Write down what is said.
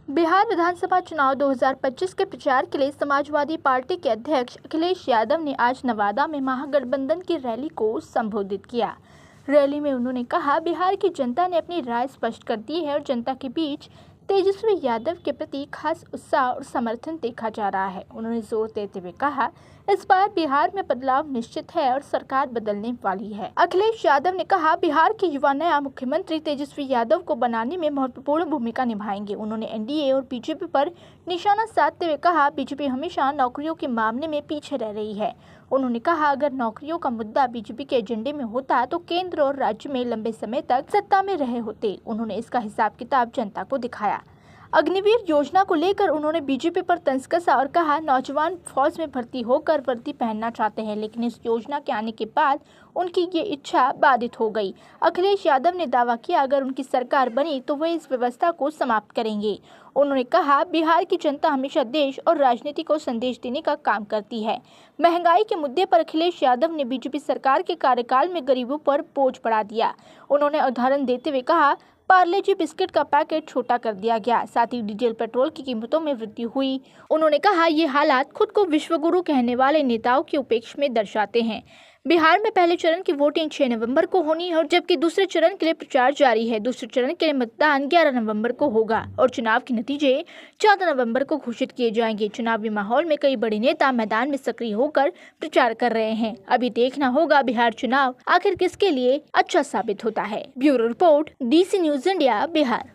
बिहार विधानसभा चुनाव 2025 के प्रचार के लिए समाजवादी पार्टी के अध्यक्ष अखिलेश यादव ने आज नवादा में महागठबंधन की रैली को संबोधित किया। रैली में उन्होंने कहा, बिहार की जनता ने अपनी राय स्पष्ट कर दी है और जनता के बीच तेजस्वी यादव के प्रति खास उत्साह और समर्थन देखा जा रहा है। उन्होंने जोर देते हुए कहा, इस बार बिहार में बदलाव निश्चित है और सरकार बदलने वाली है। अखिलेश यादव ने कहा, बिहार के युवा नया मुख्यमंत्री तेजस्वी यादव को बनाने में महत्वपूर्ण भूमिका निभाएंगे। उन्होंने एनडीए और बीजेपी पर निशाना साधते हुए कहा, बीजेपी हमेशा नौकरियों के मामले में पीछे रह रही है। उन्होंने कहा, अगर नौकरियों का मुद्दा बीजेपी के एजेंडे में होता तो केंद्र और राज्य में लंबे समय तक सत्ता में रहे होते। उन्होंने इसका हिसाब किताब जनता को दिखाया। अग्निवीर योजना को लेकर उन्होंने बीजेपी पर तंज कसा और कहा, नौजवान फौज में भर्ती होकर वर्दी पहनना चाहते हैं, लेकिन इस योजना के आने के बाद उनकी ये इच्छा बाधित हो गई। अखिलेश यादव ने दावा किया, अगर उनकी सरकार बनी तो वे इस व्यवस्था को समाप्त करेंगे। उन्होंने कहा, बिहार की जनता हमेशा देश और राजनीति को संदेश देने का काम करती है। महंगाई के मुद्दे पर अखिलेश यादव ने बीजेपी सरकार के कार्यकाल में गरीबों पर बोझ बढ़ा दिया। उन्होंने उदाहरण देते हुए कहा, पार्ले जी बिस्किट का पैकेट छोटा कर दिया गया, साथ ही डीजल पेट्रोल की कीमतों में वृद्धि हुई। उन्होंने कहा, ये हालात खुद को विश्वगुरु कहने वाले नेताओं की उपेक्षा में दर्शाते हैं। बिहार में पहले चरण की वोटिंग 6 नवंबर को होनी है और जबकि दूसरे चरण के लिए प्रचार जारी है। दूसरे चरण के लिए मतदान 11 नवंबर को होगा और चुनाव के नतीजे 14 नवंबर को घोषित किए जाएंगे। चुनावी माहौल में कई बड़े नेता मैदान में सक्रिय होकर प्रचार कर रहे हैं। अभी देखना होगा बिहार चुनाव आखिर किसके लिए अच्छा साबित होता है। Bureau report, DC news India, Bihar.